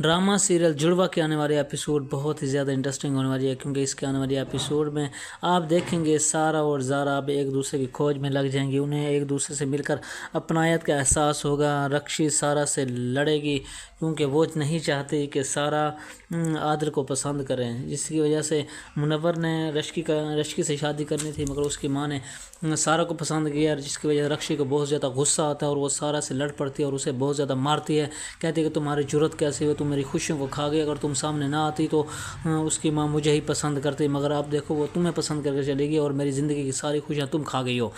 Drama serial जुड़वा के आने वाले एपिसोड बहुत ही ज़्यादा इंटरेस्टिंग होने वाली है, क्योंकि इसके आने वाले एपिसोड में आप देखेंगे सारा और ज़ारा अब एक दूसरे की खोज में लग जाएंगी। उन्हें एक दूसरे से मिलकर अपनायत का एहसास होगा। रक्षी सारा से लड़ेगी क्योंकि वो नहीं चाहती कि सारा आदिल को पसंद करें, जिसकी वजह से मुनव्वर ने रश्की से शादी करनी थी, मगर उसकी माँ ने सारा को पसंद किया, जिसकी वजह से रक्षी को बहुत ज़्यादा गुस्सा आता है और वो सारा से लड़ पड़ती है और उसे बहुत ज़्यादा मारती है। कहती है कि तुम्हारी जुर्रत कैसी हो, तुम मेरी खुशियों को खा गई, अगर तुम सामने ना आती तो उसकी माँ मुझे ही पसंद करती, मगर आप देखो वो तुम्हें पसंद करके चली गई और मेरी ज़िंदगी की सारी खुशियाँ तुम खा गई हो।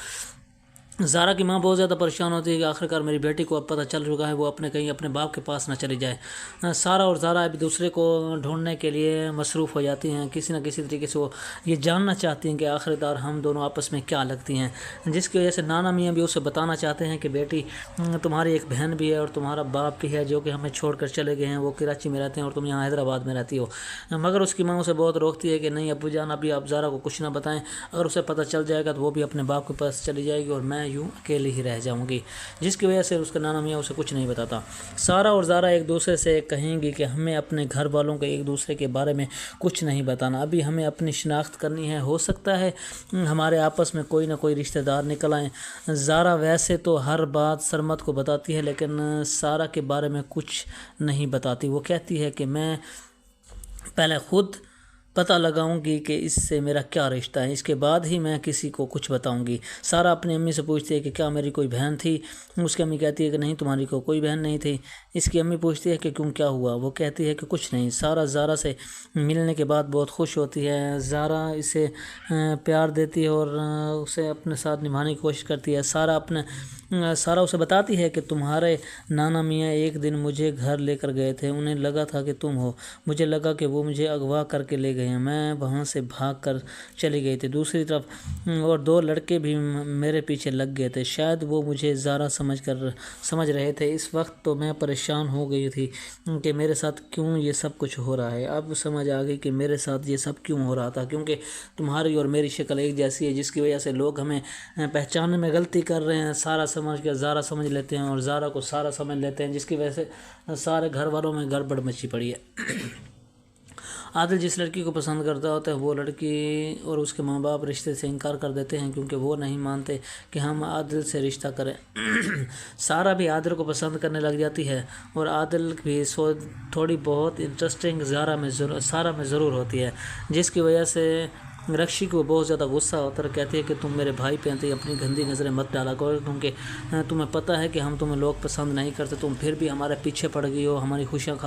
ज़ारा की माँ बहुत ज़्यादा परेशान होती है कि आखिरकार मेरी बेटी को अब पता चल चुका है, वो कहीं अपने बाप के पास ना चली जाए। सारा और ज़ारा एक दूसरे को ढूंढने के लिए मसरूफ़ हो जाती हैं। किसी न किसी तरीके से वो ये जानना चाहती हैं कि आखिरकार हम दोनों आपस में क्या लगती हैं, जिसकी वजह से नाना मियाँ भी उसे बताना चाहते हैं कि बेटी तुम्हारी एक बहन भी है और तुम्हारा बाप भी है जो कि हमें छोड़ कर चले गए हैं, वो कराची में रहते हैं और तुम यहाँ हैदराबाद में रहती हो। मगर उसकी माँ उसे बहुत रोकती है कि नहीं अब्बू जान, अभी आप ज़ारा को कुछ ना बताएं, अगर उसे पता चल जाएगा तो वो भी अपने बाप के पास चली जाएगी और मैं यूँ अकेली ही रह जाऊंगी, जिसकी वजह से उसका नाना मियाँ उसे कुछ नहीं बताता। सारा और ज़ारा एक दूसरे से कहेंगी कि हमें अपने घर वालों को एक दूसरे के बारे में कुछ नहीं बताना, अभी हमें अपनी शिनाख्त करनी है, हो सकता है हमारे आपस में कोई ना कोई रिश्तेदार निकल आएँ। ज़ारा वैसे तो हर बात सरमद को बताती है, लेकिन सारा के बारे में कुछ नहीं बताती। वो कहती है कि मैं पहले खुद पता लगाऊंगी कि इससे मेरा क्या रिश्ता है, इसके बाद ही मैं किसी को कुछ बताऊंगी। सारा अपनी अम्मी से पूछती है कि क्या मेरी कोई बहन थी। उसकी अम्मी कहती है कि नहीं, तुम्हारी कोई बहन नहीं थी। इसकी अम्मी पूछती है कि क्यों, क्या हुआ। वो कहती है कि कुछ नहीं। सारा ज़ारा से मिलने के बाद बहुत खुश होती है। ज़ारा इसे प्यार देती है और उसे अपने साथ निभाने की कोशिश करती है। सारा उसे बताती है कि तुम्हारे नाना मियाँ एक दिन मुझे घर लेकर गए थे, उन्हें लगा था कि तुम हो, मुझे लगा कि वो मुझे अगवा करके ले गए हैं, मैं वहाँ से भाग कर चली गई थी। दूसरी तरफ और 2 लड़के भी मेरे पीछे लग गए थे, शायद वो मुझे ज़ारा समझ रहे थे। इस वक्त तो मैं परेशान हो गई थी कि मेरे साथ क्यों ये सब कुछ हो रहा है। अब समझ आ गई कि मेरे साथ ये सब क्यों हो रहा था, क्योंकि तुम्हारी और मेरी शक्ल एक जैसी है, जिसकी वजह से लोग हमें पहचानने में गलती कर रहे हैं। सारा समझ कर ज़ारा समझ लेते हैं और ज़ारा को सारा समझ लेते हैं, जिसकी वजह से सारे घर वालों में गड़बड़ मची पड़ी है। आदिल जिस लड़की को पसंद करता होता है वो लड़की और उसके माँ बाप रिश्ते से इनकार कर देते हैं, क्योंकि वो नहीं मानते कि हम आदिल से रिश्ता करें। सारा भी आदिल को पसंद करने लग जाती है और आदिल भी थोड़ी बहुत इंटरेस्टिंग सारा में ज़रूर होती है, जिसकी वजह से रक्षी को बहुत ज़्यादा गुस्सा होता है। कहती है कि तुम मेरे भाई पे अपनी गंदी नज़रें मत डाला करो, क्योंकि तुम्हें पता है कि हम तुम्हें लोग पसंद नहीं करते, तुम फिर भी हमारे पीछे पड़ गई हो, हमारी खुशियाँ